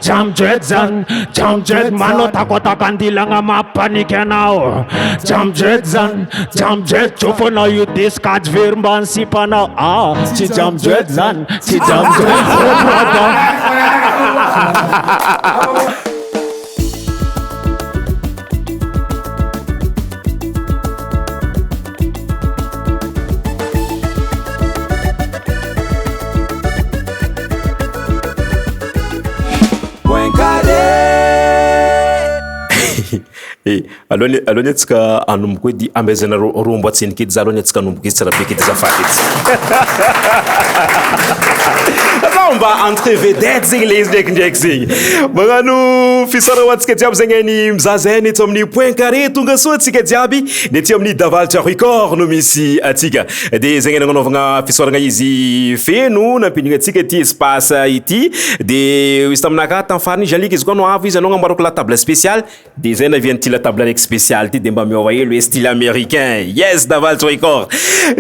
Jamjet mano takotakandila nga mapanike nao. Jamjet chofo na you discard verban sipa nao. Chi jamjet zan. Alone tsika anomboka hoe di ambezana rombo atsinikidy za alone tsika anomboka izy tsara be kidy zafady atao mba entre vedette zegny le izy ndraikindraiky zegny magnano fisara hoantsika jiaby zegny ny mizaza ny eto amin'ny point carré tonga soa atsika jiaby ny aty amin'ny davalitra record no misy atsika de zegny nagnanovagna fisaragna izy feno nampinigna atsika ty espace ity de izy taminaka tamin'ny farany jalika izy koa no avo izy anao agnamboarako la table spéciale de zay naviany ty la table araiky spéciale ty de mba miova helo hoe style américain yes davalitra record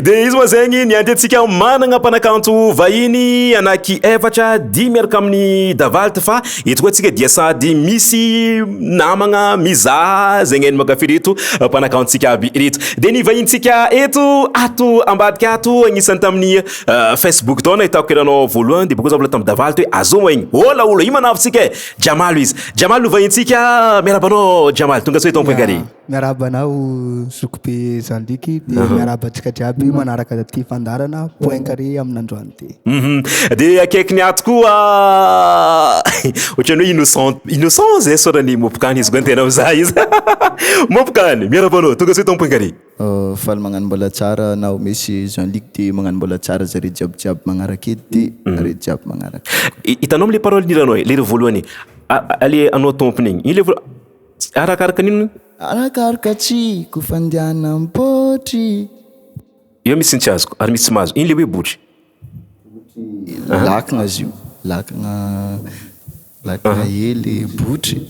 de izy moa zegny ny anty atsika managna mpanakanto vahiny anaky efatra di miaraka amin'ny davalitra fa eto koa atsika dia sady misy namagna mizaha zegny ny makafy reto mpanakantotsika aby reto de ny vahintsika eto ato ambadika ato agnisan'ny tamin'ny Facebook tao nahitako keranao voalohany de boko za vola tamin'ny davalitra hoe azo moa igny ola olo io manavintsika Jhamal izy Jhamal no vahintsika miarabanao Jhamal tonga soa point carré miarabanao sokope zandiky de miarabantsika jiaby manaraka ty fandarana point carré amin'androany ty de akaiky ny ato koa ohatrany hoe innocent zay sorany Mopcaan izy koa antena mizaha izy Mopcaan miarabanao tonga soa point carré faly magnano mbola tsara nao misy Jean-Luc de magnano mbola tsara zare jiaby magnaraka edy de are jiaby magnaraka hitanao am'le parole niranao le voalohany ale anao tompony igny ile arakaraka nino arakaraka tsy ko fandihana ampotry io misy tsy azoko ary misy tsy mahazo iny le hoe botry lakagna izy io lakagna hely botry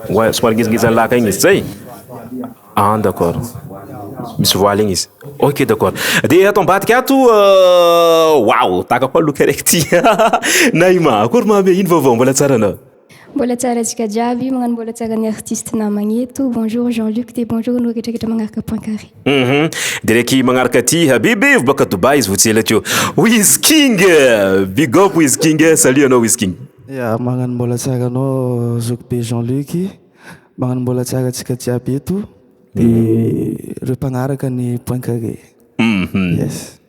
ouais somary ngizangizany laka igny izy zay d'accord misy voile igny izy ok d'accord de ato ambadika ato wow taka koa loka araiky ty Naïmah akory mamy ino vaovao mbola tsara anao mbola tsara atsika jiaby magnano mbola tsara ny artiste namagny eto bonjour Jean-Luc de bonjour no retraretra magnaraka point carré de reky magnaraka ty habiby baka Dubai izy votsela teo Wizking big up Wizking salut anao Wizking ya magnano mbola tsara anao zokobe Jean-Luc magnano mbola tsara atsika jiaby eto de reo mpagnaraka ny point carré yes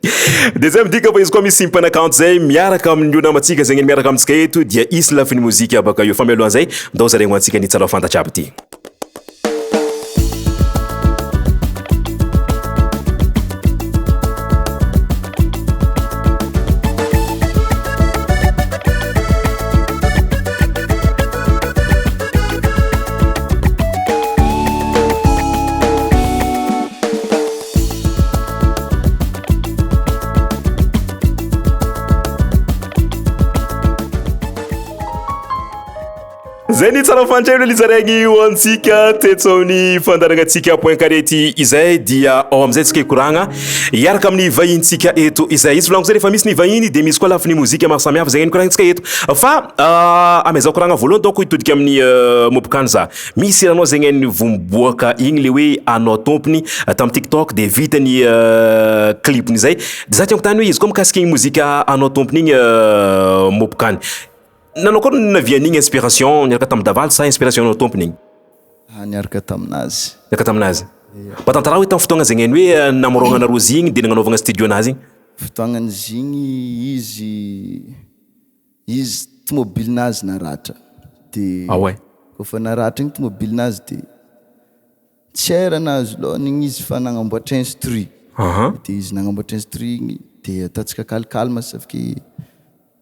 de zay midika fa izy koa misy mpanakanto zay miaraka amin'io namatsika zegny miaraka amintsika eto dia isy lafiny mozika baka io fa mialohan'izay ndao zaregny antsika ny tsara fantatra aby ty zay ny tsara fantrano lizaregny hoantsika teto amin'ny fandaragnatsika point carré ty izay dia ao amizay tsika ikoragna iaraka amin'ny vahintsika eto izay izy volaniko zay rehefa misy ny vahiny de misy koa lafiny mozika maro samihafa zay nikoragnatsika eto fa amezao koragna voalohany donc hitodika amin'ny Mopcaan za misy ranao zegny ny vomboaka igny le hoe anao tompony tamin'ny TikTok de vita ny clipny zay de za tiako tany hoe izy koa mikasika igny mozika anao tompony igny Mopcaan nanao koa navian'igny inspiration niaraka tamin'ny davalitra sa inspiration anao tompony igny niaraka taminazy mba tantara hoe tamin'ny fotoagna zegny hoe namorognana rozy igny de nagnanovagna studio anazy igny fotoagnan'izy igny izy tomobilinazy naratra de ouais kofa naratra igny tomobilinazy de tsy airanazy lohan'igny izy fa nagnamboatra instru de izy nagnamboatra instru igny de ataontsika calme safiky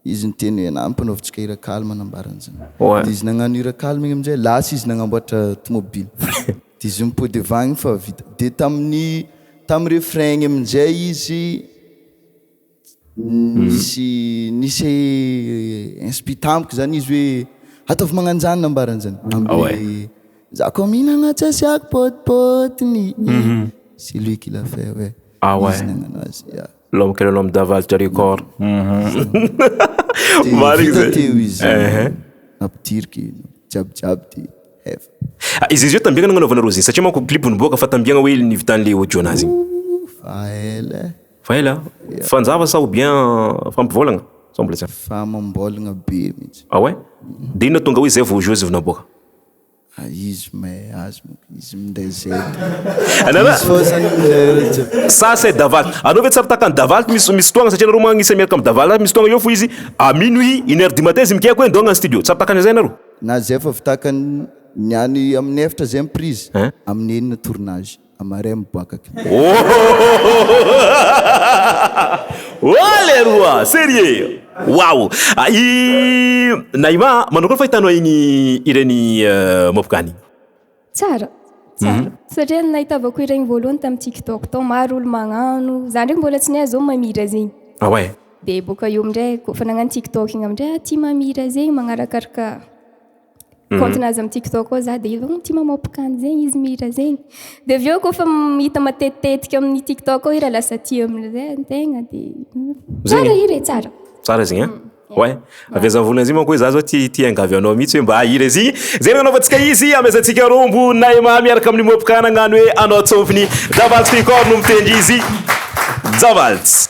izy niteny hoe nampanaovitsika hira calme nambarany zany de izy nagnano hira calme igny amizay lasa izy nagnamboatra tomobily de izy mipody vagny fa vita de tamin'ny refrain igny amizay izy nisy inspitampoka zany izy hoe ataovy magnano zany nambarany zany amle za koa mihinagna tsy asiako potipotiny c'est lui qui l'a fait ouais izy nagnano azy l'homme que l'homme davalitra record vita teo izy nampidirky jiabyjiaby de efa. Izy io tambiagna nanaovana rozy satria manko clip niboaka fa tambiagna hoe nivitan'le audio anazy. Fa ela fanjava sa ou bien fampivolagna semble ça. Famambolagna be mihitsy. Ah ouais? De ino tonga hoe zay vao jeux vao naboaka? Izy mais azy izy minday zay. Ça c'est Daval. Anao vetë tsara takan Daval misy fotoagna satria nareo magnisa miaraka amin'ny Daval misy fotoagna eo fo izy à minuit 1h du matin izy mikaiky hoe ndonga studio. Tsara takany zay nareo? Na zay fa vitakany niany amin'ny efatra zay prise amin'ny enina tournage amaray miboaka. Olha roa, sérieux. Wow. Naïmah, manao koa fa hitanao igny ireny Mopcaan. Tsara. Satria nahitavako ireny voalohany tamin'ny TikTok tao maro olo magnano. Za ndraiky mbola tsy nahazo mamira zegny. Ah ouais. De boka eo amindray kofa nagnano TikTok igny amindray tia mamira zegny magnarakaraka compte nazy amin'ny TikTok ao za de tia Naïmah-Mopcaan zegny izy mira zegny. De avy eo kofa hita matetitetika amin'ny TikTok ao ira lasa tia amin'izay antegna de tsara ire tsara. Tsara zegny hein? Ouais. Aveza volana izy manko hoe za zao tia angavy anao mihitsy hoe mba ira izy. Zay nanaovantsika izy amesantsika rombo Naïmah miaraka amin'ny Mopcaan agnano hoe anao tsofiny. Davalts record no mitendry izy. Davalts.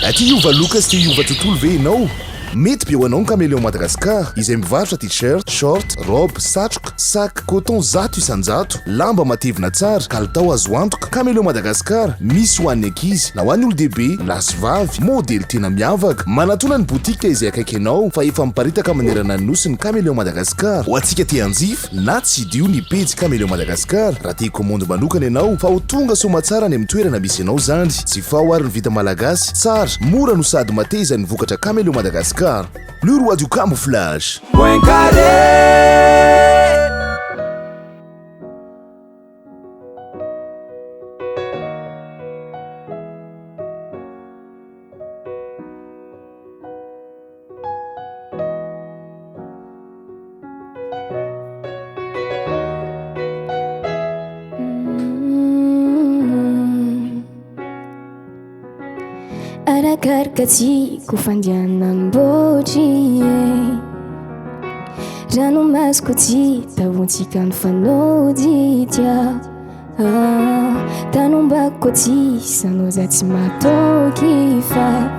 Aty iova Lucas ty iova tontolo ve ianao? Mety be ho anao ny caméléon Madagasikara izay mivarotra t-shirt, short, robe, satroka, sac, coton zato isanjato, lamba matevina tsara, kalitao azo antoka. Caméléon Madagasikara misy ho an'ny ankizy na ho an'ny olodehibe, lasivavy, modely tena miavaka. Manatona ny botika izay akaiky anao fa efa miparitaka manerana ny nosy ny Caméléon Madagasikara. Ho antsika te hanjifa na tsy dio ny pejy Caméléon Madagasikara raha te commande manokana ianao fa ho tonga soma tsara ny amin'ny toerana misy ianao zany. Tsy fao ary ny vita malagasy tsara, mora no sady mateza ny vokatra Caméléon Madagasikara. Le roi du camouflage. Point Carré. Arakarakatsiko fandianam-boatry ranomasoko tsy tavontsika ny fanody tia tanombako tsy sanao za tsy matoky fa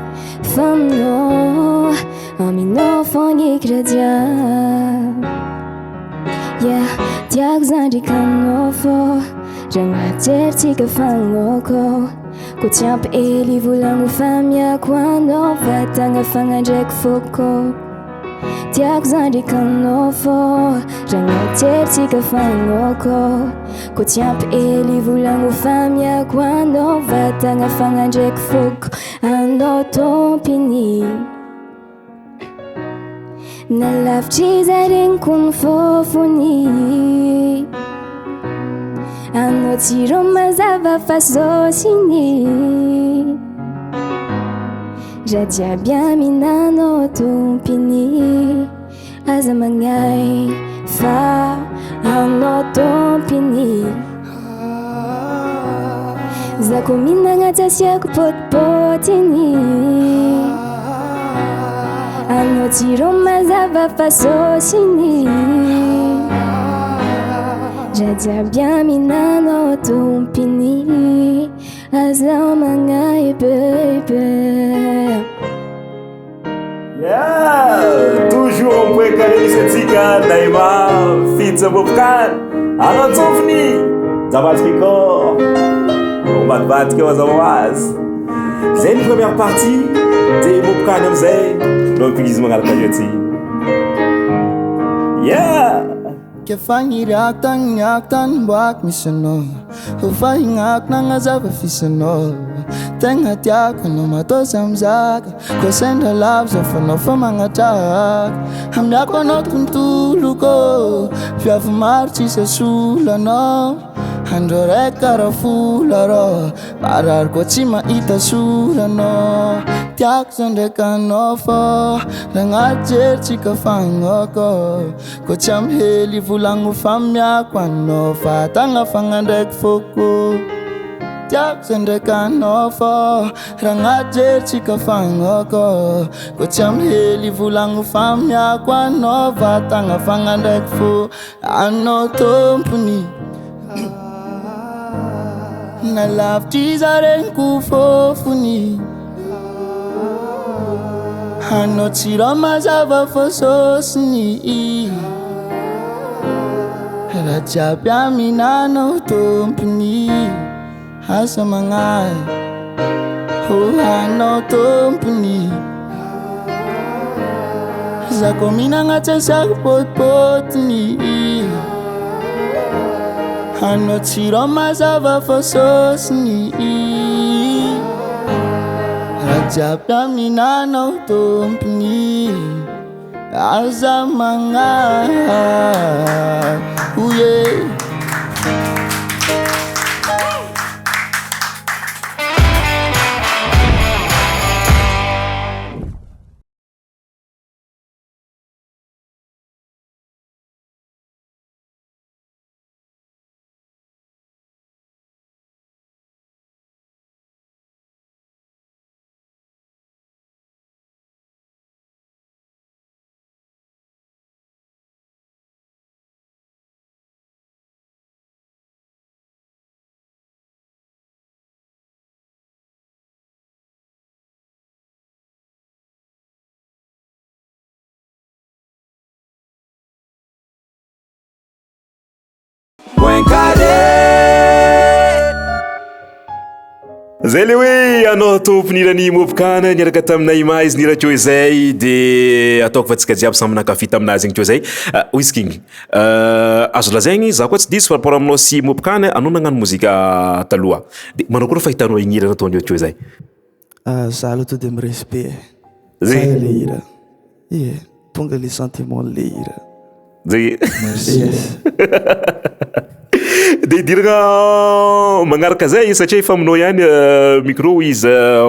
aminao aminao fognekradia tiako zandrikanao fô ragnateritsika fanoko ko tsy ampy ely volagno famiako anao vatagna fagnadraiky foko tiako zandrikanao fô ragnateritsika fanoko ko tsy ampy ely volagno famiako anao vatagna fagnadraiky foko anao tompiny nalavitry zaregniko ny fofony anao tsiro mazava fa sosiny raha jiaby aminanao tompiny aza magnay fa anao tompiny zako minagna tsasiako potipotiny anao tsiro mazava fa sosiny jiaby aminanao tompiny aza magnay bebe. Toujours Point Carré isantsika Naïmah fitsa Mopcaan anao tsofiny Davalts record madivadik eo aza ho azy. Zay ny première partie de Mopcaan amizay no ampilizy magnaraka io aty. Kefagnirak tagny mboak misy anao hofahignako nagnazava fisanao tegna tiako anao matôsa amizaka ko sendra lavy zafanao fa magnatraka amiako anao tontoloko viavy maro tsisy asolanao andro raiky karaha fola rô marary koa tsy mahita soranao tiako zao ndraiky anao fô ragnaty jeritsika fagnoko ko tsy amhely volagno famiako anao vatagna fagnandraiky foko tiako zay ndraiky anao fô raha agnaty jerintsika fagnoko koa tsy amihely volagno famiako anao vatagna fagna ndraiky fô anao tompony nalavitry izareniko fofony anao tsiro mazava fô sosiny raha jiaby aminanao tompony asa magnahy anao tompony zako minagna tsasako potipotiny anao tsiro mazava fô sosiny raha jiaby aminanao tompony aza magnahy uye Point carré. Zay le hoe anao tompony Naïmah-Mopcaan niaraka tamin'ny Naïmah izy nirakeo izay dia ataoko fa tsika jiaby samy nankafy taminazy igny keo zay. Wizking, azo lazaigny za koa tsy diso par rapport aminao sy Mopcaan anao nagnano mozika taloha dia manao koa fahitanao igny hira nataonao keo zay. Za aloha to dia mirespect Zay le hira tonga le sentiment le hira zay. yes. Dia idiragna magnaraka zay satria efa aminao ihany micro izy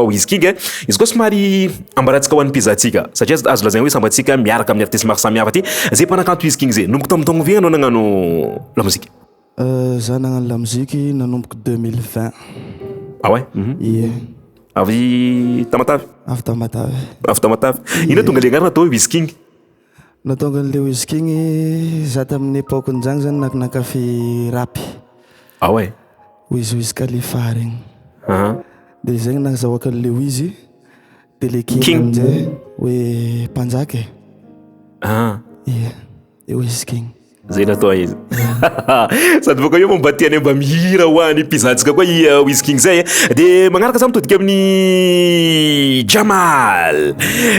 Wizking izy koa somary ambaratsika ho an'ny mpizahatsika satria azo lazaigna hoe sambatsika miaraka amin'ny artiste maro samihafa ty zay mpanakanto Wizking zay nomboka tamin'ny taogno vigna anao nagnano la musique. Za nagnano la musique nanomboka 2020. Ah ouais? Ie. Avy Tamatavy? Avy Tamatavy. Avy Tamatavy. Ina tonga le angarana atao hoe Wizking? Natonga an'le Wizking za tamin'ny époque njagny zany nankafy rapy. Ah ouais? Wiz Khalifa regny. Dia zegny nazahoaka an'le Wiz dia le king amin'izay hoe mpanjaka e Wizking. Zay natao izy. Sady boka io mba tiany mba mihira ho an'ny mpizahatsika koa i Wizking zay dia magnaraka za mitodika amin'ny Jhamal.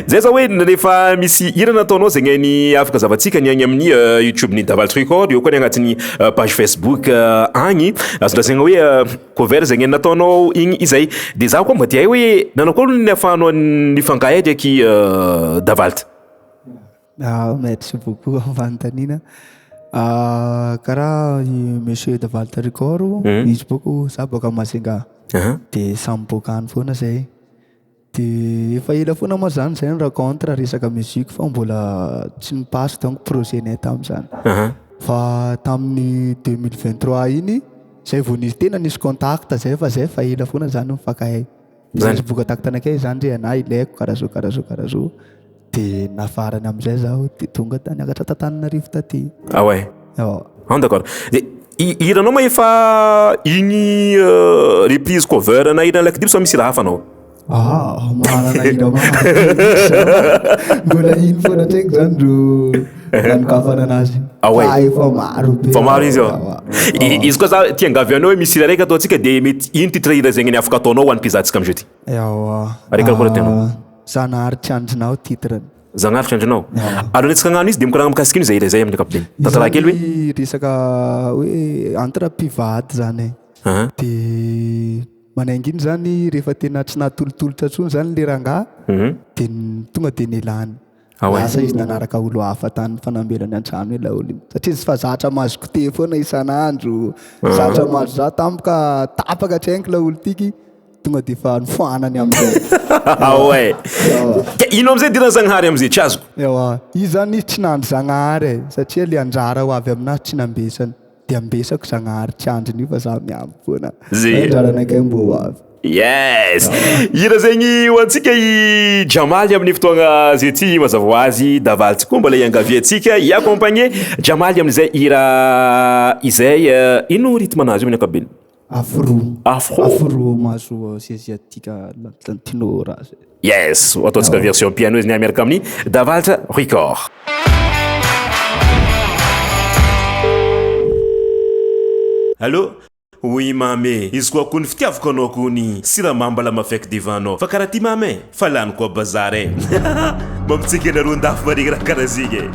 Zay za hoe rehefa misy hira nataonao zay gny afaka zavatsika ny agny amin'ny YouTube ny Thematic record eo koa ny agnatin'ny page Facebook agny azo lazaigna hoe cover zay gny nataonao igny izay dia za koa mba tia hoe nanao koa ny afahanao nifankahy ndraiky Davalta. Merci beaucoup Vantanina. Karaha monsieur Davalta record izy boko za boka Masinga dia samy bokany foana zay dia efa ela foana moa zany zay ny rencontre resaka musique fa mbola tsy nipasy donc projet-nay tamin'izany fa tamin'ny 2023 iny zay vao nisy tena nisy contact zay fa ela foana zany mifankahay zany boka taktanakay zany zay ana ilaiko karazo dia nafarany amin'izay zaho dia tonga niakatra Tananarivo taty. Ah ouais? Ah d'accord. Hiranao ma efa igny reprise cover na hira like dip so misy raha hafa anao? Manana hira mbola iny foana ndraiky zany ro nanokafana anazy. Ah ouais? Fa maro be. Fa maro izy izy koa za tiangavy anao hoe misy hira raiky ataontsika dia mety ino titre hira zegny ny afaka ataonao ho an'ny mpizahatsika amin'izao ty? Araiky raha tenao. Zanaharitsy andrinao titrany. Zanaharitsy andrinao? Alonetsika agnano izy dia mikoragna mikasika iny zay hira zay amin'ny ankapobeny. Tantara kely hoe? Resaka hoe entre mpivady zany dia manaingy iny zany rehefa tena tsy natolotolotra tsony zany le rangahy dia tonga dia nilany. Asa izy nanaraka olo hafa tany fanambelany an-trano hoe laolo iny satria izy fa zatra mahazo kote foana isan'andro zatra mahazo za tampoka tapaka hatraingy laolo tiky tonga dia fa nifoanany amin'izay. Ouais. Ino amin'izay dirana Zagnahary amin'izay tsy azoko? Izy zany izy tsy nandry Zagnahary satria le anjara ho avy aminazy tsy nambesany. dia ambesako Zagnahary andriny fa za miampy foana Zay. andraranakay mbo ho avy. Yes. Hira zegny hoantsika i Jhamal amin'ny fotoagna zay ty mazava ho azy davalitsy koa mbola iangaviantsika i-accompagner Jhamal amin'izay hira izay ino rythme anazy io amin'ny ankapobeny? Afro mahazo asiatika tanora. Yes, ataontsika version piano izy ny miaraka amin'ny davalitra record. Allô? Oui mamé, izy koa kony fitiavako anao kony siramamy mbala mafaiky divanao fa karaha ty mamé fa lany koa bazary mampitsika nareo andafy marigny raha karaha zigny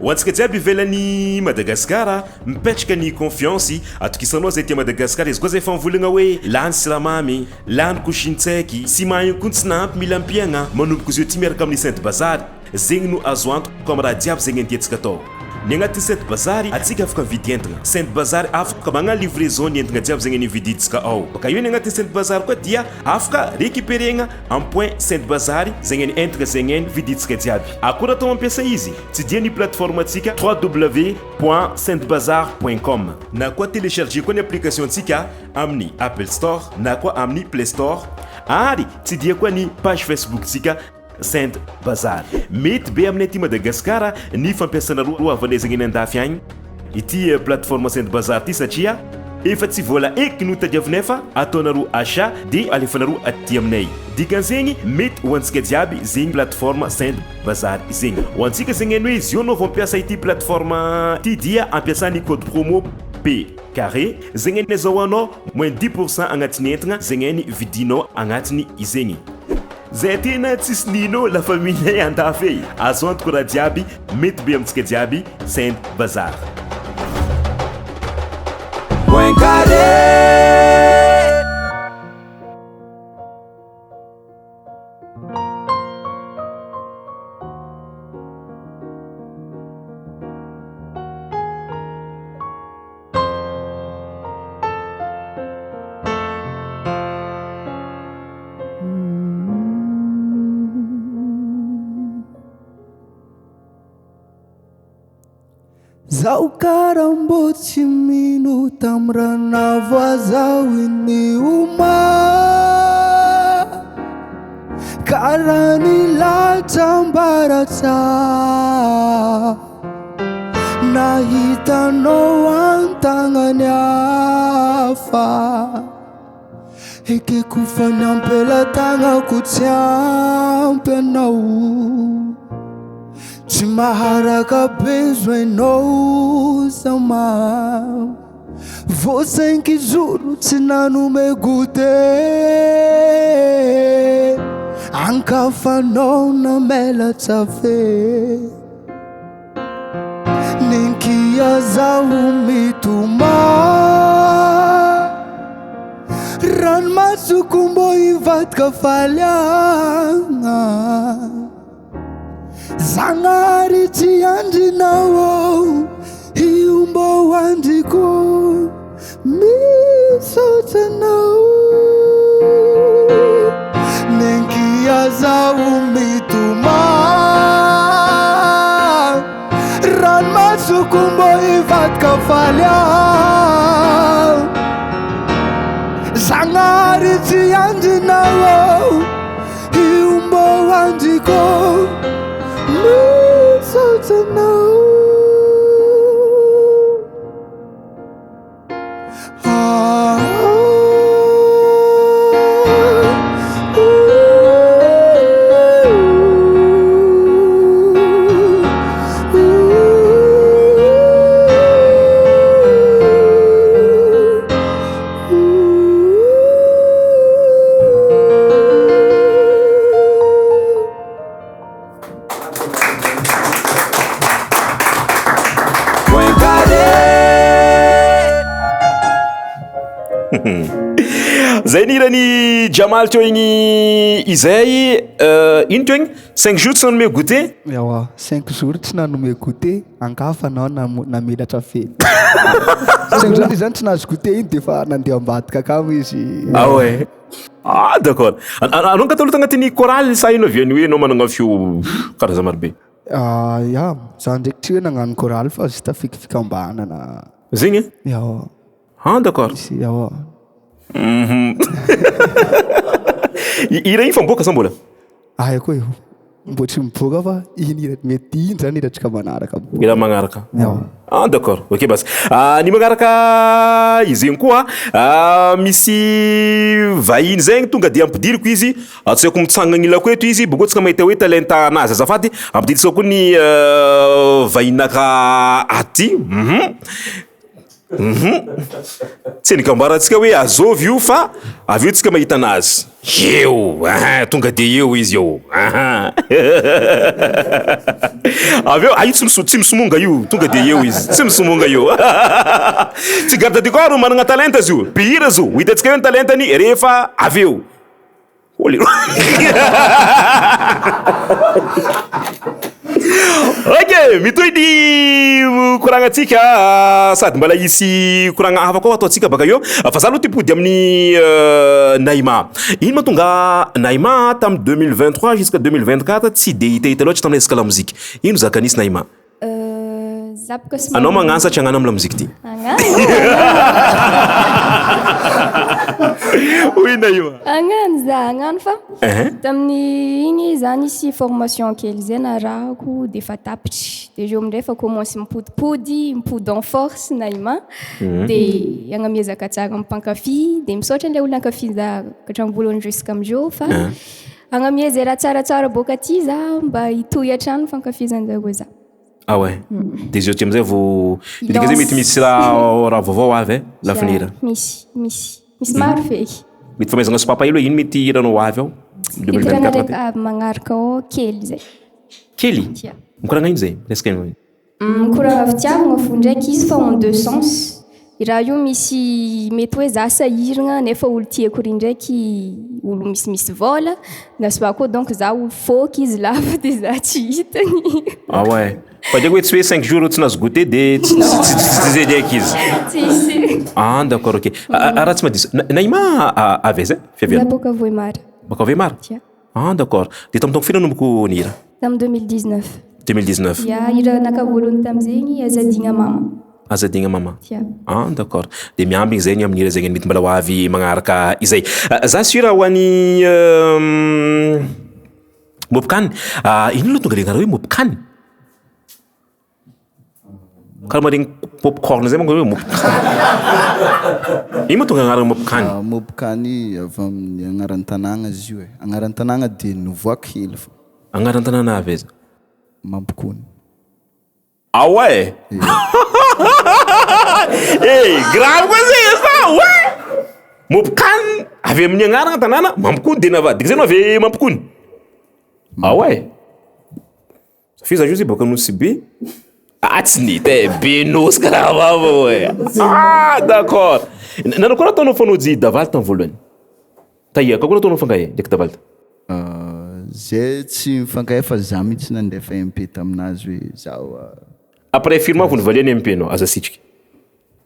hoantsika jiaby ivelany Madagasikara mipetraka ny confiance atokisanao zay tia Madagasikara izy koa zay fa mivolagna hoe lany siramamy lany koshintsaiky sy mahigny koa tsy nahampy mila ampiagna manomboka izy io ty miaraka amin'ny Sainte Bazary zegny no azo antoko amin'ny raha jiaby zegny antiantsika atao. Ny agnaty Sainte Bazary atsika afaka mividy entagna. Sainte Bazary afaka magnano livraison ny entagna jiaby zegny nividitsika ao. Baka io ny agnaty Sainte Bazary koa dia afaka récupéregna en point Sainte Bazary zegny ny entagna zegny viditsika jiaby. Akora atao mampiasa izy tsy dia ny plateforme atsika www.saintebazar.com na koa télécharger koa ny application atsika amin'ny Apple Store na koa amin'ny Play Store ary tsy dia koa ny page Facebook tsika Sainte Bazary. Mety be aminay ty Madagasikara ny fampiasana roa avanay zegny andafy agny ity plateforme Sainte Bazary ty satria efa tsy vola eky no tadiavinay fa ataonareo achat de alefanareo aty aminay. Dikan'zegny mety hoantsika jiaby zegny plateforme Sainte Bazary zegny. Hoantsika zegny hoe izy io anao vao mampiasa ity plateforme ty dia ampiasany code promo POINT CARRÉ zegny azahoanao moins 10% agnatin'ny entagna zegny vidinao agnatiny izegny. Zay tena tsisy nino la famille andafy azo antoko raha jiaby mety be amintsika jiaby Sainte Bazary. Point Carré. Zao karambo tsy mino tamrana voazao ny uma karani latambaratsa nahitanao antagnany afa eke kofany ampelatagna tsy ampy anao tsy maharaka bezoinao sama voasainky zoro tsy nanome goûté ankafanao namelatsa fe ninkia zaho mitoma ranomasoko mbo ivadika faliagna Zagnahary tsy andrinao io mbo andriko misotranao nenkia zaho mitoma ranomasoko mbo ivadika falia Zagnahary tsy andrinao io mbo andriko so to know Zay ni irany Jhamal teo igny izay ino teo igny 5 jours tsy nanome goûté? Yawa 5 jours tsy nanome goûté ankafanao namelatra fety 5 jours zany tsy nahazo goûté iny de fa nandeha ambadika akamo izy. Ah ouais. Ah d'accord. Anao katoloha tagnatin'ny chorale sa ino aviany hoe anao managna fio karaza maro be? Ya, za ndraiky tsy hoe nagnano chorale fa zista fikambanana zegny Yawa. d'accord Yawa. Ira iny fa miboaka sa mbola Aya koa io. Mbô tsy miboaka fa iny mety iny zany iratsika manaraka. ira magnaraka Yawa. d'accord ok basi ny magnaraka izy igny koa misy vahiny zegny tonga de ampidiriko izy atsaiko mitsangana ilako eto izy boko tsika mahita hoe talentanazy azafady ampidiritsika koa ny vahinaka aty tsy nikambaratsika hoe azovy io fa avy eo tsika mahita anazy eo tonga de eo izy eo avy eo io tsy misomonga io tonga de eo izy tsy misomonga io tsy garde du corps managna talenta izy io mpihira zo hitantsika hoe ny talentany rehefa avy eo ok mitoy ny koragnatsika sady mbala isy koragna hafa koa ataotsika baka eo fa za aloha tipody amin'ny Naïmah ino mahatonga Naïmah tamin'ny 2023 jusqu'à 2024 tsy de hitahita loatra tamin'ny resaka la mozika ino zaka nisy Naïmah anao magnano satria agnano amin'ny la mozika ty oui Naïmah agnano fa tamin'ny igny zany isy formation kely zay narahako de fa tapitry de eo amindray fa commence mipodipody mipody en force Naïmah de agnamiezaka tsara mimpankafy de misaotra an'ilay olona ankafizaka hatramin'ny voalohany jusqu'à amizao fa agnamieza raha tsaratsara boka aty za mba hitohy hatrany fankafizan'jareo za. Ah ouais. Des yeux amizay vao midika zay mety misy raha vaovao avy lafinira. Misy maro feky. Mety famezagna sopapa ilo ino mety hiranao avy ao 2024 magnaraka ao kely zay. Kely? Mikoragna ino zay? Resaka ino? Mikoragna fitiavagna fo ndraiky izy fa en deux sens. Raha io misy mety hoe za sahiragna nefa olo tiako ry ndraiky olo misy vola na soa koa donc za olo fôky izy lava de za tsy hitany. Ah ouais. Fa dia hoe tsy hoe 5 jours tsy nazo goûter de tsy zay ndraiky izy. Tsisy. Ah d'accord ok. Raha tsy madiso. Naïmah avy aiza? Za boka Voimara. Boka Voimara? Ah d'accord. De tamin'ny taona firy nanomboka nihira? Tamin'ny 2019. 2019. Ya hira nakavoalohany tamin'izegny Azadigna mama. Azadigna mama. Ah d'accord. De miambigny zegny amin'ny hira zegny mety mbala ho avy magnaraka izay. Za sura ho an'ny Mopcaan. Ino lo tonga le anarana hoe Mopcaan? Karaha maregny popcorn zay manko hoe Mopcaan. Ino tonga anarana Mopcaan? Mopcaan avy amin'ny agnaran'ny tanàgna izy io e. Agnaran'ny tanàgna de nivoaka hely fo. Agnaran'ny tanàna avy aiza? Mampikony. Ah ouais? Hey, grave koa zay sa, ouais! Mopcaan avy amin'ny agnarana tanàna Mampikony de navady. Dika zay no avy Mampikony. Ah ouais? Fiza juste boka nosy be. Tsy nita be nosy karaha vava ouais. Ah d'accord. Nanao koa ataonao fanojy davaly tamin'ny voalohany? Taia, kako nataonao fankahe ndraiky davaly? Zay tsy mifankahay fa za mihitsy nandefa MP taminazy hoe zaho après firma vao nivaliany MP anao aza sitriky.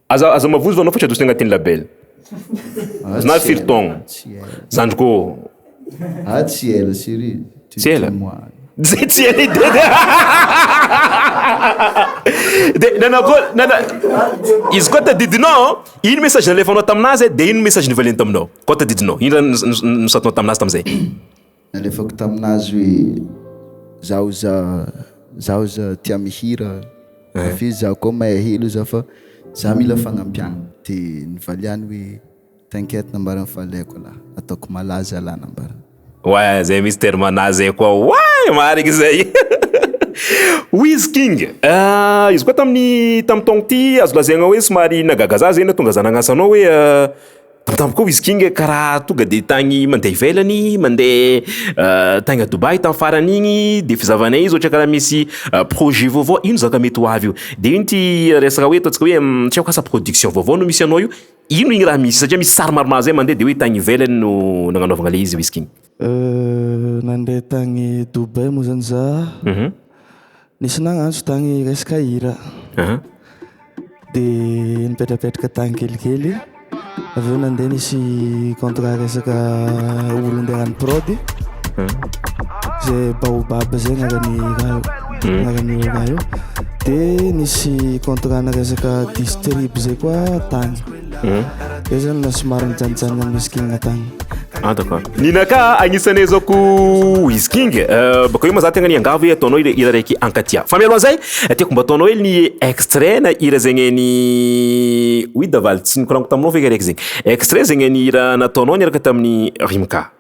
Aza mavozo anao fa tsy adosiny agnatin'ny label. Na firtogno. Zandriko. Tsy ela sérieux. Tsy ela. Zay tsy ela ide. De nana izy koa tadidinao ino message nalefanao taminazy de ino message nivaliany taminao koa tadidinao ino nosatinao taminazy tamizay? Nalefako taminazy hoe zaho za tia mihira afi zaho koa mahay helo za fa za mila fagnampiagna de nivaliany hoe t'inquiète nambarany faleko la ataoko malaza la nambarany. Ouais, zay misy terme anazy koa ouais mariky zay. Wizking. Izy koa tamin'ny taogno ty azo lazaigna hoe somary nagaga za zay na tonga za nagnasa anao hoe tamtampo koa Wizking karaha tonga de tagny mandeha ivelany mandeha tagny a Dubai tamin'ny farany igny de fizavanay izy ohatra karaha misy projet vaovao ino zaka mety ho avy io de ino ty resaka hoe ataontsika hoe tsy asa production vaovao no misy anao io ino igny raha misy satria misy sary maromaro zay mandeha de hoe tagny ivelany no nagnanaovagna le izy Wizking. Nandeha tagny Dubai moa zany za. Nisy nagnantso tagny resaka hira. De nipetrapetraka tagny kelikely. Avy eo nandeha nisy contrat resaka olo andeha hagnano prod. Zay baobab zay agnarany raha io. dia nisy contrana resaka distrib zay koa tany dia zany na somary mijanojana whisking tany. Ah d'accord. Ninaka agnisan'ny zako whisking bako io maza tegna ny angavo hoe ataonao ira raiky ankatia. Fa mialoha zay tiako mba ataonao hely ny extrait na ira zegny ny oui davaly tsy nikoragno taminao feky raiky zegny. Extrait zegny ny ira nataonao niaraka tamin'ny rimka.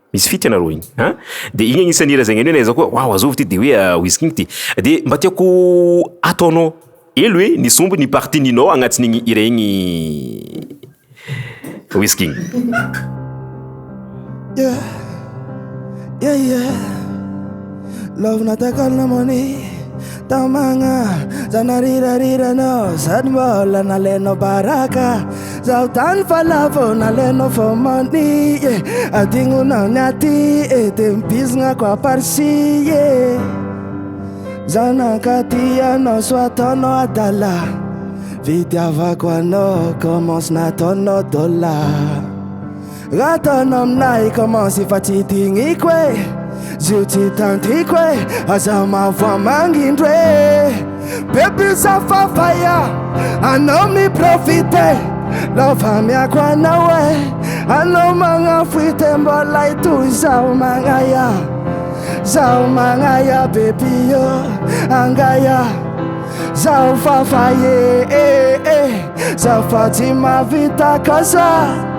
Misy fity anareo igny ha de igny agnisan'ny ira zegny ny zako wow azovy ty de hoe whisking ty de mba tiako ataonao hely hoe ny sombo ny partie ninao agnatin'igny ira igny whisking. Yeah. Love natakal na moni tamanga zanarira no sadmola na leno baraka zautan falavo na leno for money adingu na nyati tempis nga kwa parsi zanakatia no swatono adala vidyava kwa no commence na tono dollar. Ratonom nai commence fatitigny kwe Zuti tanti kwe Aza mavoa mangindre Baby za fafaya Anom ni profite Lova miako anawe Anom mga fuite mbola itu Zao mangaya baby yo Angaya Zao fafaye Zao fatima vita kosa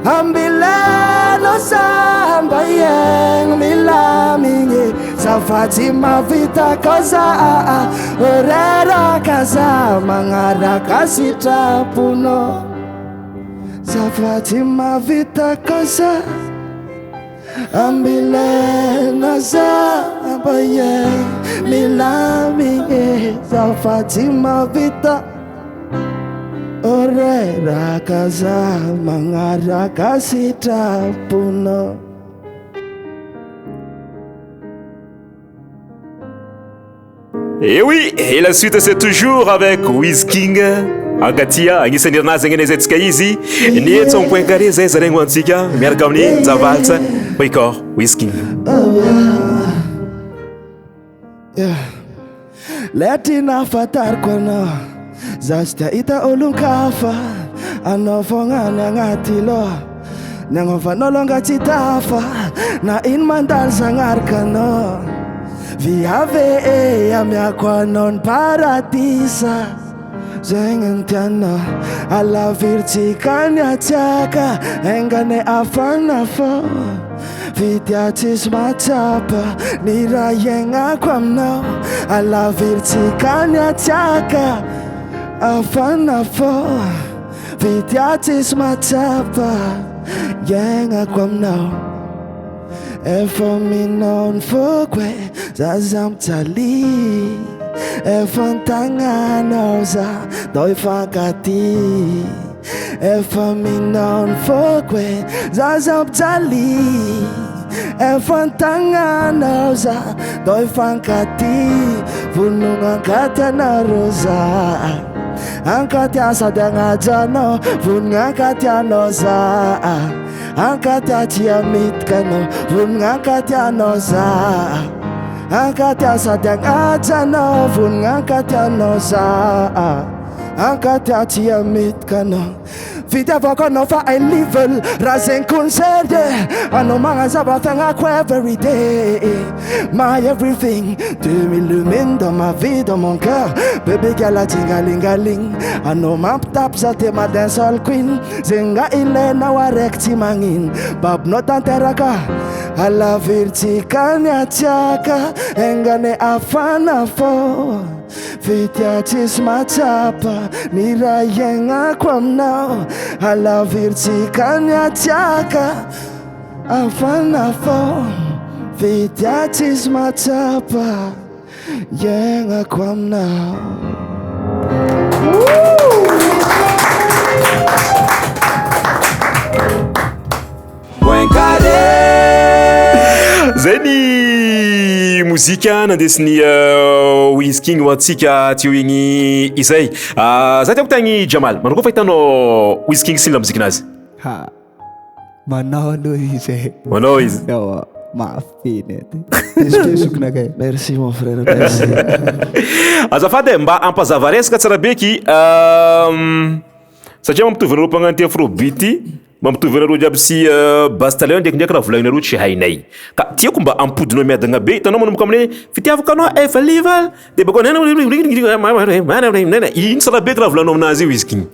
Ambileno samba yeng milaminye Safati mavita koza Orera kaza mangara kasita puno Safati mavita koza Ambileno samba yeng milaminye Safati mavita Orera kaza mangara kasita puno. Et oui, et la suite c'est toujours avec Whisking Agatia, agnisan'ny iranazy agny antsika izy ny eto point carré zay zareny hoantsika miaraka amin'ny Javalsa Boycor Whisking. Letina fatarko anao Zastia ita olonkafa Anaovagna ny agnaty loha Nagnaovanao longa tsy tafa Na ino mandalo zagnaraka anao Viave amiako anao ny paradisa Zegny ny tianao Alaviritsika ny atsiaka Engane afana fô Vidya tsisy matsapa Ny raha iainako aminao Alaviritsika ny atsiaka Afana fô Vidya tsisy matsapa Iainako aminao Efa minao ny foko e Zaza mijaly Efa ntagnanao za Dao ifankaty Efa minao ny foko e Zaza mijaly Efa ntagnanao za Dao ifankaty Vonogna ankaty anareo za Ankaty sady agnajanao Vonogna ankaty anao za Ankaty atia mitika anao Vonogna ankaty anao za Ankaty sady agnajanao Vonogna ankaty anao za Ankaty atia mitika anao Fitiavako anao fa I level Raha zegny concert Anao magnazava fiagnako everyday My everything 2000 lumines dans ma vie, dans mon cœur Bébé gala tingalingaling Anao mampitapy za te madansol queen Zenga ilenao araiky tsy magnino Babinao tanteraka Alaviritsika ny atsiaka Engane afana fô Vitya tsisy matsapa Ny raha iainako aminao Alaviritsika ny atsiaka Afana fô Vitya tsisy matsapa Iainako aminao. Point carré. Zay ny mozika nandesiny Whisking hoantsika teo igny izay. Za tiako tagny Jhamal, manao koa fahitanao Whisking sy la mozikinazy? Manao aloha izy. Manao izy? mafy nety pesopesokona merci mon frère merci azafady mba ampazava resaka tsara beky satria mampitovy anareo mpagnano ty afrobeat mba mitovy anareo jiaby sy bastaleo ndraikindraiky raha volagnareo tsy hainay ka tiako mba ampodinao miadagna be hitanao manomboka aminay fitiavako anao efalival de bako ino tsara beky raha volanao aminazy io izy kigny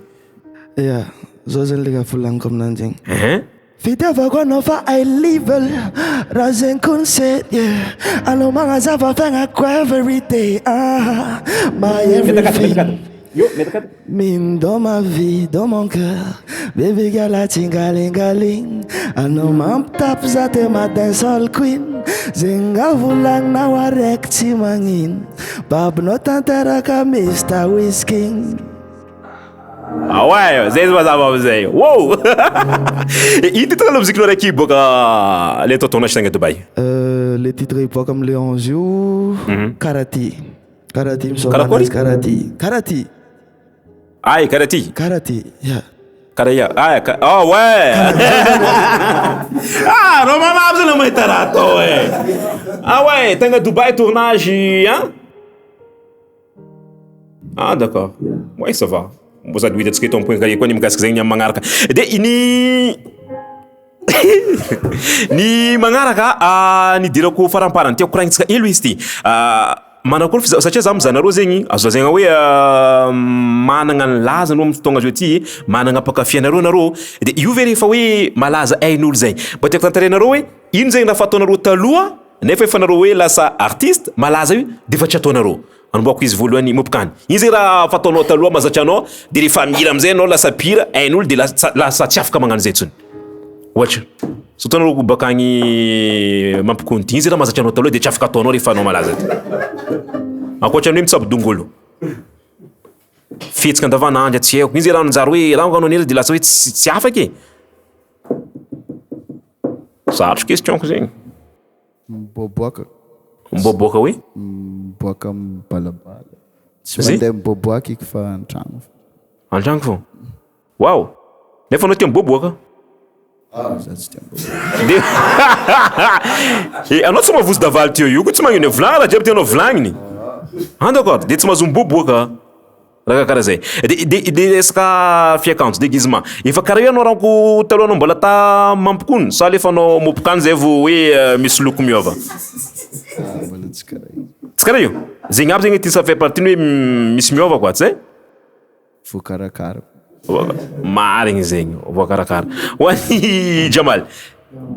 ya zao zany le ka volagniko aminanjy igny fitiavako anao fa ilevel raha zegny conseil anao magnazava fiagnako every day my everything mine dans ma vie, dans mon cœur baby girl a tingalingaling anao mampitapo za te ma dancehall queen zegna volagninao araiky tsy magnino babinao tanteraka Mr. Whisking. Ah ouais, zay mazava amizay. Wow! Ino titre la musique raiky boka le tonton nashtagna Dubai? Le titre boka amle 11 io karate. Karate Karakory? Karate. Ay, karate. Karate, yeah. Karaya. Ah ouais. Ah, non maman abs na maitarato ouais. Ah ouais, tanga Dubai tournage hein? Ah d'accord. Ouais, ça va. Mboza duita tsika ton point carré ko ni mikasika zegny magnaraka. De ini ni magnaraka ni dirako faramparany tiako koragnitsika elo izy ty. Manakolo satria zaho mizanareo zegny azo zegna hoe managna ny laza anao amin'ny fotoagna zao ty managna mpakafianareo nareo de io ve rehefa hoe malaza ain'olo zay mba tiako tantarenareo hoe ino zegny raha fataonareo taloha nefa efa nareo hoe lasa artiste malaza io de efa tsy ataonareo anomboako izy voalohany Mopcaan ino zegny raha fataonao taloha mazatra anao de rehefa mila amizay anao lasa pira ain'olo de lasa tsy afaka magnano zay tsony ohatra sotanareo bakagny mampikonty ino zegny raha mazatra anao taloha de tsy afaka ataonao rehefa anao malaza ty ankoatran'ny hoe mitsabo dongolo fihetsika andavanandro tsy haiko ino zay raha nanjary hoe raha anao nera de lasa hoe tsy afaky sarotro questionko zegny miboaboaka miboaboaka hoe miboaka mibalabala tsy mandeha miboaboaka iky fa antragno fo wow nefa anao tia miboaboaka za tsy tia miboaboaka de anao tsy mavozo davaly teo io ko tsy magnino volagna raha jiaby tianao volagniny d'accord de tsy mahazo miboaboaka raha karaha zay de resaka fiakanjo déguisement efa karaha io anao ranko taloha anao mbola ta mampikony sa lefa anao Mopcaan zay vo hoe misy loko miova mbola tsy karaha io tsy karaha io zegny aby zegny ty ça fait partie hoe misy miova quoi tsy voakarakara marigny zegny voakarakara hoany Jhamal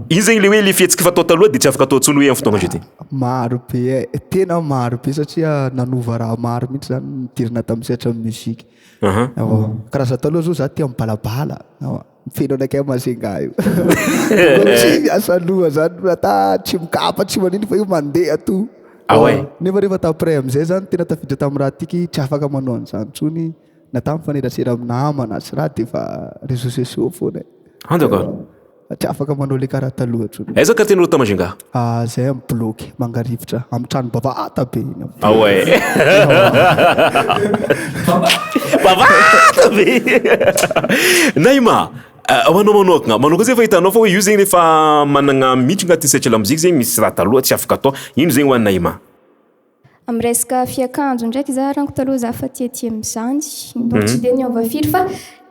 ino zegny le hoe le fihetsiky fatao taloha de tsy afaka atao tsony hoe amin'ny fotoagna zao ty maro be tena maro be satria nanova raha maro mihitsy zany nidirina tamin'ny sehatra musique karaha za taloha zao za tia mibalabala mifeno anakay masenga io tsy miasa loha zany ata tsy mikapa tsy manino fa io mandeha to nefa rehefa taprès amizay zany tena tafiditra tamin'ny raha tiky tsy afaka manao an'izany tsony na tamin'ny fanerasera amin'ny namana sy raha de fa réseaux sociaux foana d'accord tsy afaka manao le karaha taloha tsony aiza ka tianareo tamazinga zay mibloky mangarivitra amin'ny trano bavata be iny ouais bavata be Naïmah manao manokana zay fa hitanao fa hoe io zegny rehefa managna miditra agnatin'ny sehatra la mozika zegny misy raha taloha tsy afaka atao ino zegny hoan'ny Naïmah amin'ny resaka fiakanjo ndraiky za ranko taloha za fa tiatia misanjy donc tsy de niova firy fa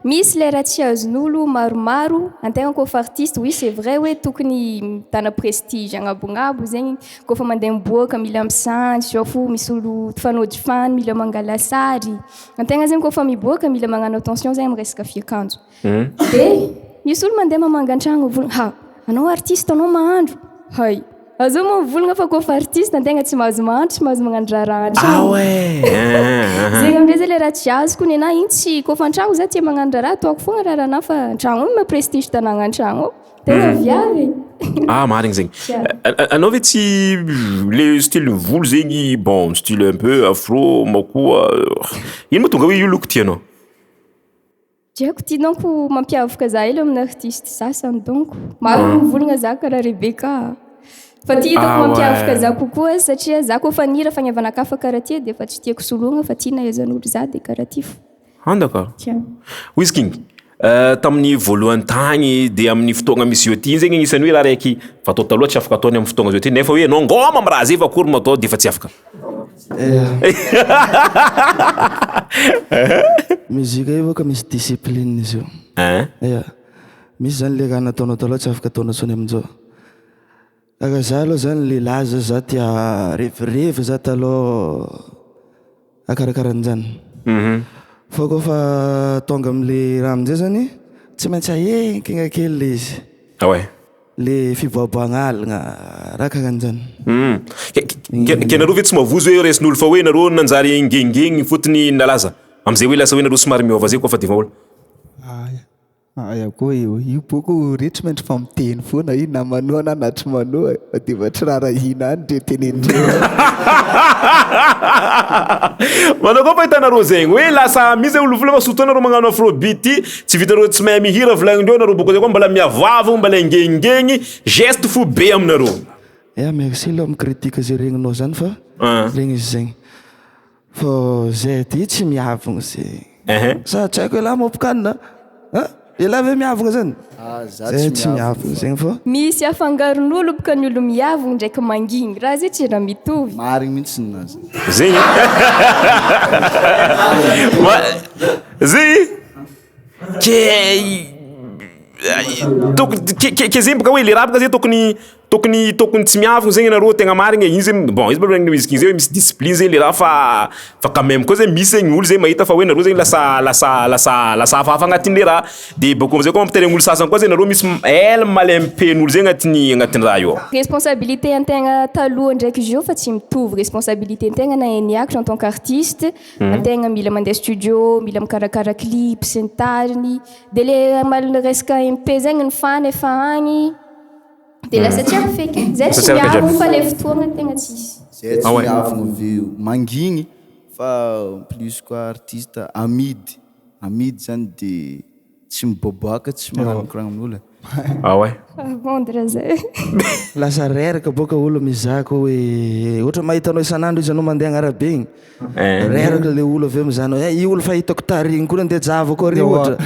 misy lera tsy azon'olo maromaro antegna kofa artiste oui c'est vrai hoe tokony mitana prestige agnabognabo zegny kofa mandeha miboaka mila misanjy zao fo misy olo fanody fan mila mangala sary antegna zegny kofa miboaka mila magnano attention zegny amin'ny resaka fiakanjo de misy olo mandeha mamangan-tragno volagna anao artiste anao mahandro hay azo mo volagna fa kofa artiste antegna tsy mahazo mahandro tsy mahazo magnano raha ouais zegny amizay zay le raha tsy azoko ny anahy iny tsy kofa an-tragno za tia magnano raha ataoko fogna raha na fa an-tragno ma prestige tanagna an-tragno tena viavy marigny zegny anao ve tsy le style volo zegny bon style un peu afro makoa ino ma tonga hoe io loko tianao Diako ty donc mampiavaka za elo amin'ny artiste sasany donc maro volagna za karaha Rebecca fa ty hitako mampiavaka za kokoa satria za kofa nira fagniavana kafa karaha ty de fa tsy tiako sologna fa ty nahaizan'olo za de karaha ty fo d'accord Wizking tamin'ny voalohany tagny de amin'ny fotoagna misy zio ty zegny agnisan'ny hoe raha raiky fa atao taloha tsy afaka ataony amin'ny fotoagna zio ty nefa hoe anao ngoma amin'ny raha zay fa akory matao de fa tsy afaka. Muzika io ka misy discipline izy io. Ia. Misy zany le raha nataonao taloha tsy afaka ataonao tsony amin'izao. Aka za aloha zany le laza za tia revirevy za taloha akarakaran'izany. Fa kofa tonga am'le raha amin'izay zany tsy maintsy ahenkigna kely le izy. Ouais. Le fiboaboagna alina raha karahan'izany. Ke nareo ve tsy mavozo hoe resin'olo fa hoe nareo nanjary ngengengny fotony nalaza am'izay hoe lasa hoe nareo somary miova zay kofa diva olo. Aya koa io boko rehetra maintsy fa miteny foana io na manoa na tsy manoa de va tsy rarahina any de tenendreo. Manao koa fa hitanareo zegny hoe lasa misy olo volana sotoa nareo magnano afrobeat tsy vitanareo tsy mahay mihira volagnindreo nareo boko zay koa mbala miavavo mbala ngengengny geste fo be aminareo. Merci lo amin'ny critique zay regninao zany fa regny izy zegny fa zay ty tsy miavogna zay sa tsy haiko elahy Mopcaan elahy ve miavogna zany zay tsy miavogna zegny fa misy afangaron'olo boka ny olo miavogna ndraiky mangigny raha zay tsy raha mitovy marigny mihitsy ninazy zegny zay ke zegny boka hoe le raha boka zay tokony tsy miavogna zegny nareo tegna marigny iny zegny bon izy problème misy king zay misy discipline zegny le raha fa quand même koa zegny misy zegny olo zegny mahita fa hoe nareo zegny lasa hafahafa agnatin'ny le raha de boko am'zay koa mampitaregny olo sasany koa zegny nareo misy ela malempen'olo zegny agnatin'ny raha io. Responsabilité antegna taloha ndraiky izy io fa tsy mitovy responsabilité antegna na eniako en tant qu'artiste antegna mila mandeha studio mila mikarakara clip sy ny tariny de le resaka MP zegny ny fany efa agny de lasa tsy afeky zay tsy miavogna fa le fotoagna tegna tsisy zay tsy miavogna veo mangigny fa plus koa artiste amidy zany de tsy miboaboaka tsy magnano koragna amin'olo. Ouais. Vendre zay. Lasa reraka boka olo mizaka hoe ohatra mahitanao isan'andro izy anao mandeha agnarabe igny reraka le olo aveo mizanao i olo fa hitako tarigny koa andeha java koa ry ohatra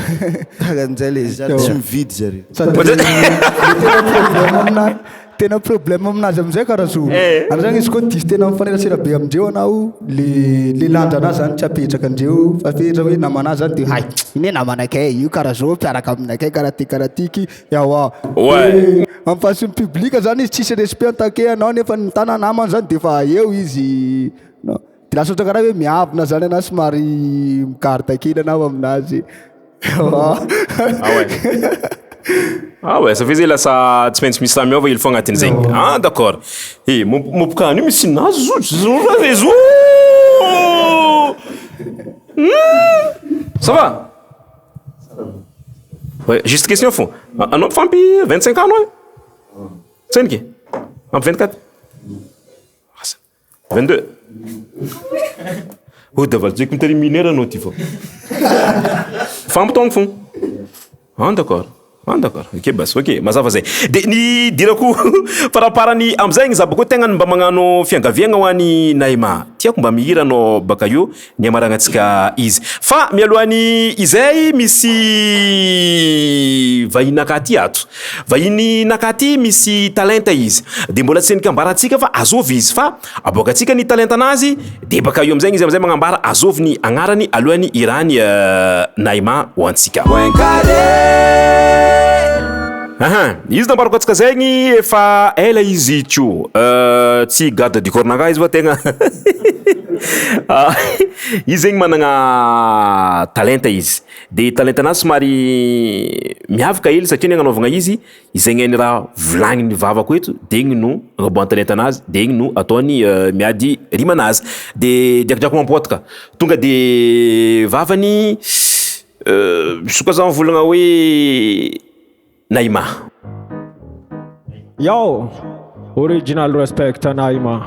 karan'izay le izy tsy mividy zare tena problème aminazy amizay karaha so ary zany izy koa diso tena mifanerasera be amindreo anao le lanja anazy zany tsy apetraka andreo fa fetra hoe namanazy zany de hay ine namanakay io karaha zao mpiaraka aminakay karaha tiky yawa amin'ny fasin'ny publika zany izy tsisy respect take anao nefa ny tana namany zany de fa eo izy de lasa ohatra karaha hoe miavona zany anao somary mikarotakely anao aminazy. Ouais, ça faisait là ça tu penses misy miova il faut agnatin zegny. D'accord. Mopcaan io misy nazo zo. Ça va? Ouais, juste question fond. Anao mpifampi 25 ans anao? Tseniky? Ampy 24? 22. Daval jeky miterminaire anao ty fô. Fampitongny fô. D'accord. D'accord. Ok, bas. Ok, mazava zay. De ny dirako paraparany am'zay za bako tegna mba magnano fiangaviagna ho an'ny Naïmah. Tiako mba mihira anao baka io ny amaragnantsika izy. Fa mialohan'ny izay misy vahiny nakaty ato. Vahiny nakaty misy talenta izy. De mbola tsy nikambarantsika fa azovy izy fa aboakantsika ny talentanazy de baka io am'zay izy am'zay magnambara azovy ny agnarany alohany irany Naïmah hoantsika. POINT CARRÉ. Izy nambarako atsika zegny efa ela izy tio tsy garde du corps nanga izy va tegna izy zegny managna talenta izy de talentanazy somary miavaka hely satria ny agnanovagna izy izegny ny raha volagniny vavako eto de igny no agnaboahany talentanazy de igny no ataony miady rimanazy de drakidrako mampotaka tonga de vavany soka zany volagna hoe Naïmah. Yo, original respect Naïmah.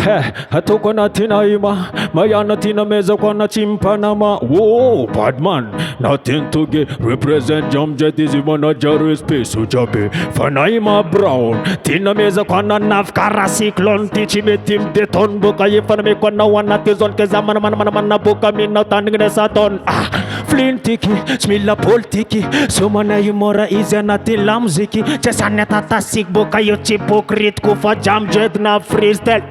Ataoko anaty Naïmah, Mayana tina meza ko anaty Mpanama. Whoa, bad man, nothing to get. Represent Jamjet is manager space jiaby. Fa Naïmah Brown, tina meza ko ananavkara cyclone. Tichi metim deton boka efa nameko anao anaty zone. Keza mana boka mina tanigna saton. Flintiki, smila politiki. Somana imora izy anaty lamziky. Tsesany tatasik boka io tsy hypocrite ko fa Jamjet na freestyle.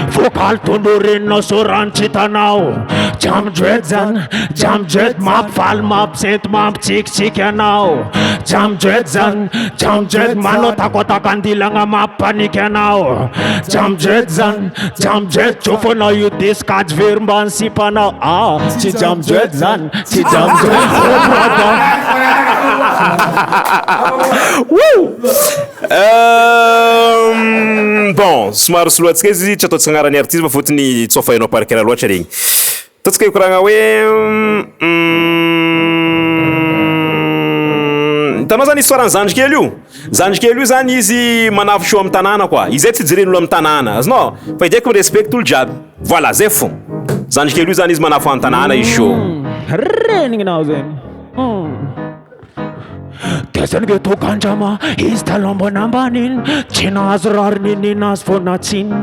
Vocal tonorenao sorantsy tanao. Jamjet zany, Jamjet mampifaly mampisento mampitsikitsiky anao. Jamjet zany, Jamjet manao takotakandilagna mampaniky anao. Jamjet zany, Jamjet tsofonao io diskady very mbany sipanao. Tsy Jamjet zany, tsy Jamjet. Bon, somary soloatsika izy tsy ataontsika agnarany artiste fotony tsofahinao parakara loatra regny. Ataontsika hikoragna hoe hitanao zany histoirany zandrikely io. Zandrikely io zany izy manavo show amin'ny tanàna koa. Izay tsy jeren'olo amin'ny tanàna, azonao? Fa idiako respecte olo jiaby. Voilà, zay fo. Zandrikely io zany izy manavo amin'ny tanàna izy show. Renigninao zany. Kesany ge tokandrama izy talambana ambaniny. Tsy nahazo rariny ninazy fô natsiny.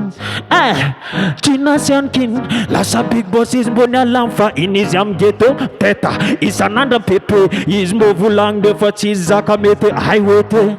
Tsy nasiankin lasa big boss izy mbô nialamy fa iny izy amin'ny ghetto teta isan'andra pepe. Izy mbô volagny defa tsy izy zaka mety ay oety.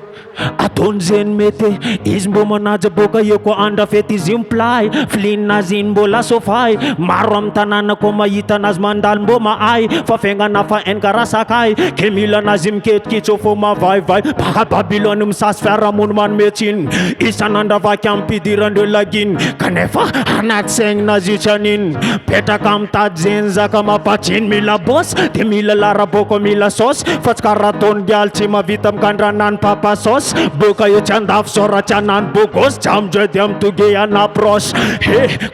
Ataony zeny mety izy mbô manaja boka eo koa andra fety izy io miplay. Filinazy iny mbola sofay. Maro amin'ny tanàna koa mahita anazy mandalo mbô mahay. Fa fiainana fa enkara sakay. Ke mila anazy miketikitsy fô mavaivay. Baka Babylone misasy fiarahamony manometsy iny. Isan'andra vaky ampidirandreo laginy. Kanefa anaty saignin'azy io tsy aniny. Petraka mitady zeny zaka mampatsiny. Mila boss de mila lara boko mila sauce. Fa tsy karaha ataony gialy tsy mavita mikandranany papa sauce. Boka io tsy andafy sora tsy anany bogos. Jamjet amitoge anapproche.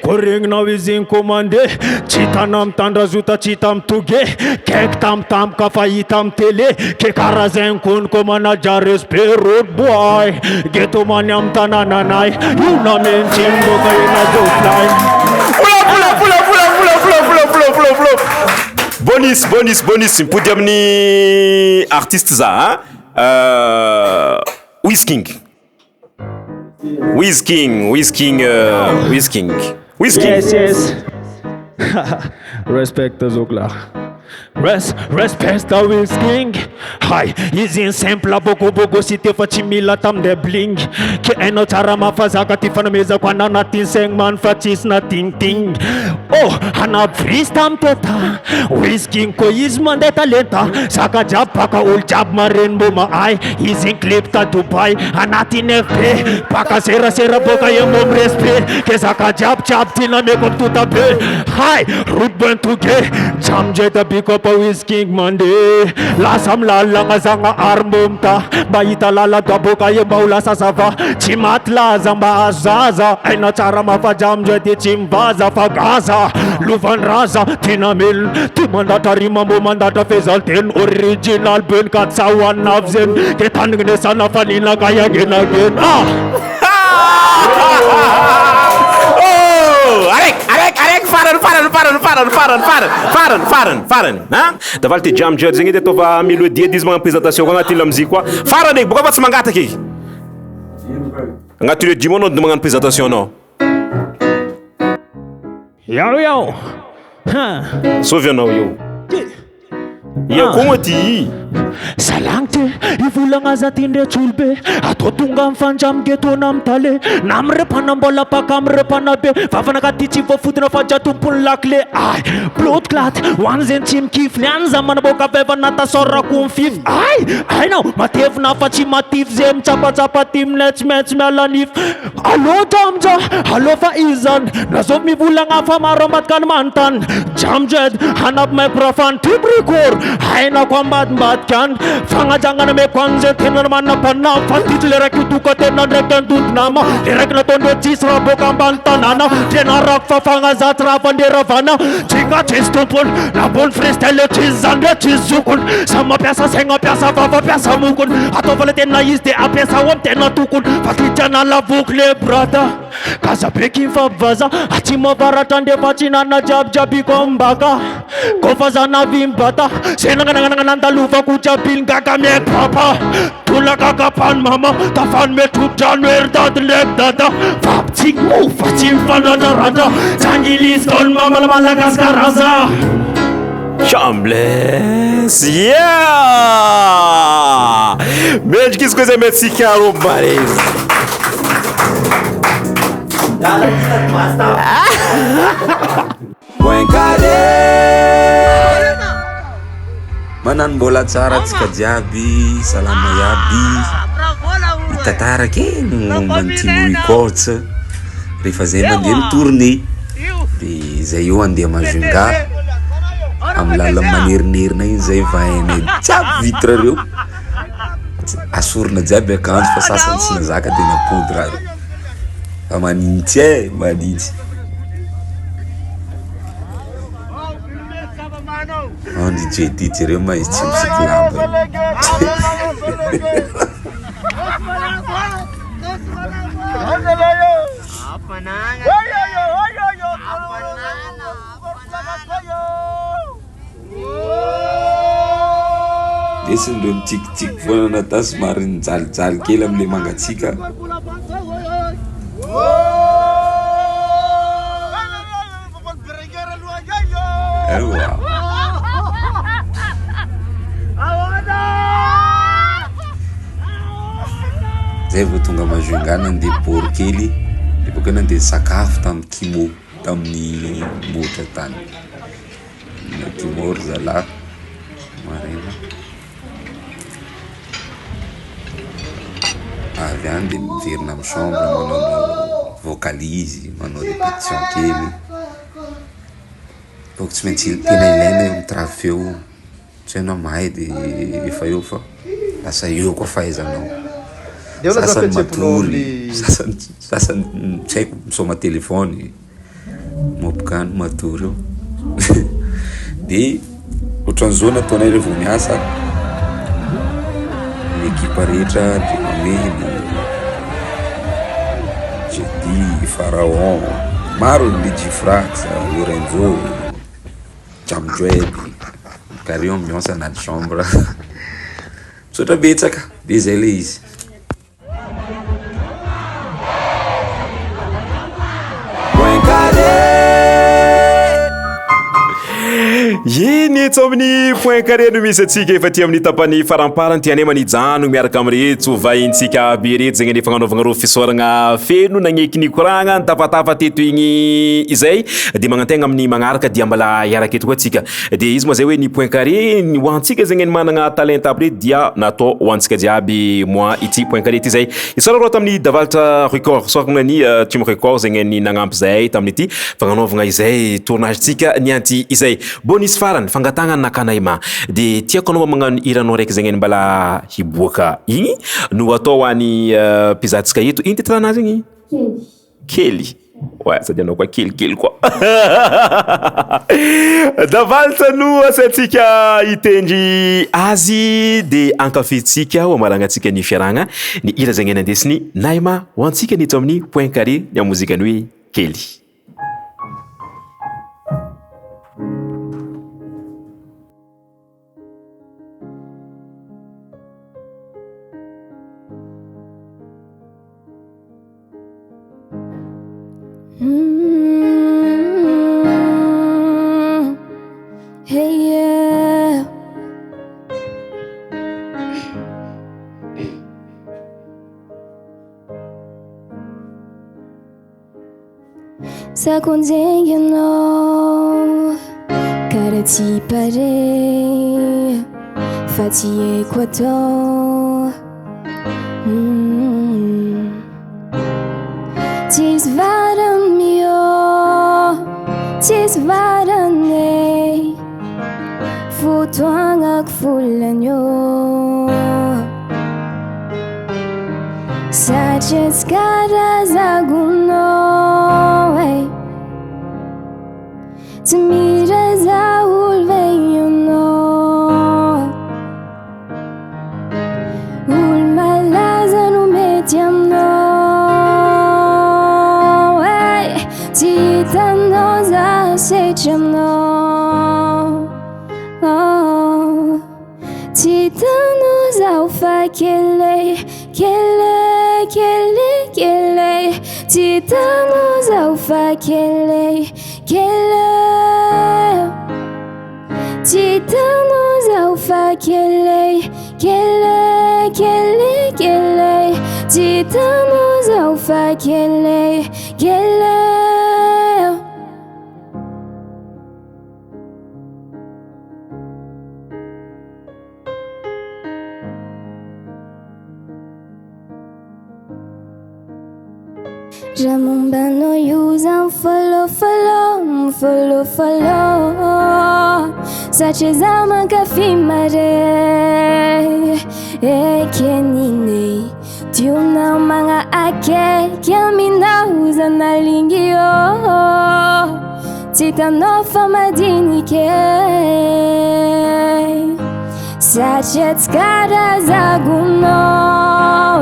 Ko regninao izy iny commandé. Tsy tana mitandra zota tsy hita mitoge. Kaiky tamtampoka fa hita amin'ny télé. Ke karaha zay kony ko manaja respect road boy. Ghetto many amin'ny tanànanay. Io namentsiny boka ina zofly. Bonus mipody amin'ny artiste za Wizking. Yes. Respect zokla. Respect the Wizking. Hay, izy iny simple bogo si te fa tsy mila tamde bling. Ke hainao tsara mafazaka ty fanamezako anao anatin'ny saigny man fa tsisy na ting. Anabris tam teta Wizking ko izy mandeha talenta. Saka jiaby baka olo jiaby mareny mbô mahay. Izy iny clip ta Dubai anatin'ny FB. Baka serasera boka eo mbô respect. Ke saka jiaby tina meko tota be. Hay, root burn toge Jamjet biko pa Wizking mande. Lasa milalagna zagna armbomta. Mba hita lala boka eo mba ho lasa zava. Tsy maty laza mba azaza. Hainao tsara mafa Jamjet tsy mivaza fa gaza. Luvan raza tina mil. Ty mandatra rima mbô mandatra fezalteny. Original ben katsahoan navzen. Ke tanignesana fanina kaya again. Arek farany davaly ty Jamjet zegny edy ataova mélodie edy izy magna présentation ko agnaty lamuzique koa farany boka fa tsy mangataky iky agnaty le dimo anao de magnano présentation anao Yo. Sovy anao yo koa ty Salangte ivolagna za ty ndretsolo be. Atao tonga mifandra mgetona amtale. Na mirepana mbola paka mirepana be. Vavana ty tsy voafotona fa jatompony lakle. Ay, plot clat hoany zeny tsy mikify. Niany za manaboka vevana tasorako mifify. Ay nao matevina fa tsy matify. Zay mitsapatsapa ty minetsymetsy miala nify. Allo Jamja, allo fa izany. Nazovy mivolagna fa maro ambatikany manontany. Jamjet hanapy microphone ty brikor. hainako ambadimbadika any fagnajangana meko an'izay tena manam-panamo fa tito le raiky toka tena ndraiky andondonama le raiky nataondreo tsisy raha boka ambany tanàna tena rako fa fagnazaty raha fanderavana tsika tsisy tompony nambony freestyle tsisy zany re tsisy zokony sa mampiasa saigna ampiasa vavampiasa mokony ataova le tena izy de ampiasa ao amy tena tokony fa titrana lavoky le brada kazabeky mifampivaza atsy mavaratra ndefa tsy nana jiabyjiabiko ambaka kofa zanavy mbata senangananananandalovako jiabylingaka mieko papa tolakakapany mama tafany metrodrano eridady ndraiky dada fapitsiky mofa tsy mifandradraratra sangilizy taony mamalamalagaskaraza Chambless, yeah! Mendrika izy koa zay Omentsika rombales. Point carré. Manano mbola tsara tsika jiaby, salama iaby. Mitantara kely momba ny team records rehefa zay mandeha mitourné. Dia zay eo andeha Majunga. Amin'ny lala manerinерina iny zay vahainay jiaby vitra reo. Asorina jiaby akanjo fa sasany tsy nazaka dia napodra. Fa manintsy manintsy. Onde DJ reo ma izy tsy misy lamba. Desindreo mitsikitsiky foana natao somary nijalyjaly kely amile Mankasitraka. Ewa. Zay vao tonga Majunga nandeha bory kely dia boka nandeha sakafo tamin'ny Kimo tamin'ny motra tany na Kimo ry zalahy marina avy any dia miverina amin'ny chambre manao vocalise manao répétition kely boka tsy maintsy tena ilaina eo mitravy feo tsy hainao mahay dia efa eo fa lasa eo koa fahaizanao. Sasany matory, sasany tsy haiko misoma telefony mopkany matory eo. Dia ohatran'izao nataonay rehefa miasa ny ekipa rehetra Mamely, Jeudi, Pharaon, maro ny Gifrax, Lorenzo, Jamjoedy, Carré ambiance anaty chambre. Misaotra betsaka, dia zay le izy. Etsy amin'ny point carré no misy atsika efa ty amin'ny tapany faramparany ty anay manijano miaraka amin'ireto vahintsika aby reto zegny ane fagnanaovagna ro fisoragna feno nagneky nikoragna nitapatapa teto igny izay dia magnantegna amin'ny magnaraka dia mbala iaraka eto koa atsika dia izy moa zay hoe ny point carré ny hoantsika zegny ny managna talent aby reto dia natao hoantsika jiaby moa ity point carré ty zay isara rô tamin'ny davalatra record soragna ny team record zegny ny nagnampy zay tamin'ity fagnanaovagna izay tournage tsika ny anty izay bonus farany fangatagna naka Naïmah dia tiako anao magnano iranao raiky zegny mbala hiboaka igny no atao any mpizahatsika eto iny titranazy igny kely ouais sady anao koa kelikely koa davalatra no asantsika hitendry azy dia ankafitsika ho amaragnatsika ny fiaragna ny ira zegny nandesiny Naïmah ho antsika nito amin'ny point carré ny amozikany hoe kely. Hey yeah. Sakonzegny anao karaha tsy pare fa tsy haiko atao tsisy varany mio tsisy varany fotoagna famaky volany io satria tsy karazagonao tsy miraza olo vainanao olo malaza no mety aminao tsy hitanao za sehatra aminao tsy hitanao zaho fa kele tsy hitanao zaho fa kele tsy hitanao zaho fa kele tsy hitanao zaho fa kele raha mombanao io za mifolofolo satria za mankafy mare ekenine tionao magna akaiky aminao za nalingy io tsy hitanao fa madinike satria tsy karazagonao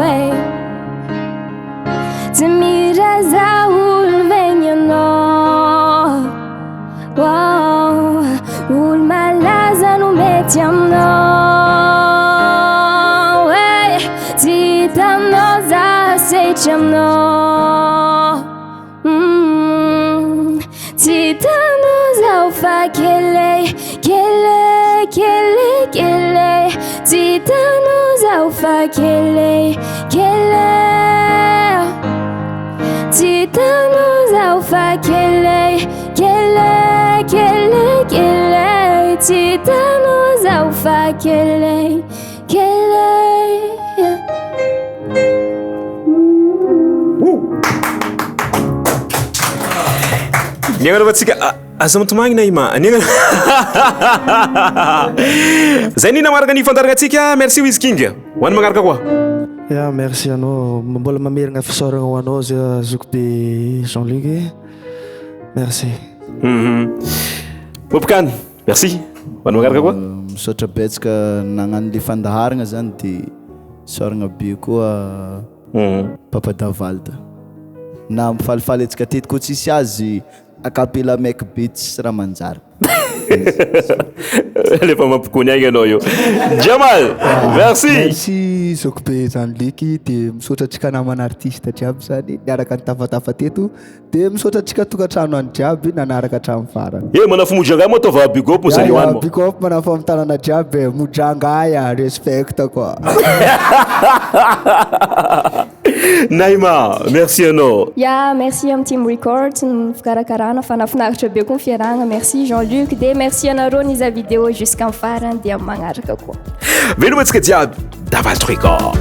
tsy miraza olo vainanao olo malaza no mety aminao tsy hitanao za sehatra aminao tsy hitanao zaho fa kele tsy hitanao zaho fa kele tsy hitanao zaho fa kele tsy hitanao zaho fa kele niagnana vatsika aza mitomagny Naïma niagnana zay nina maraka ny fandaragna atsika merci Wizking hoany magnaraka koa ya merci anao mbola mamerigna fisaoragna ho anao za zoko be Jean-Luc merci Mopcaan merci hoany magnaraka koa misaotra betsaka nagnano le fandaharagna zany de saoragna be koa Papa Davalda na mifalifaly atsika teto koa tsisy azy acapella mec beat sy raha manjary lefa mampikony agny anao io Jhamal merci zoko be Jean-Luc de misaotra atsika namana artiste jiaby zany niaraka nitafatafa teto de misaotra atsika tokantrano any jiaby nanaraka hatramin'ny farany manafomojanga mo atao va big up zany hoany mo big up manafa amin'ny tanana jiaby mojangaya respect koa Naïma merci anao merci amin'ny team record fikarakarana fanafinaritra be koa ny fiarahana merci Jean-Luc de merci anareo niza vidéo jusqu'en farany de magnaraka koa velo matsika jiaby Thematic record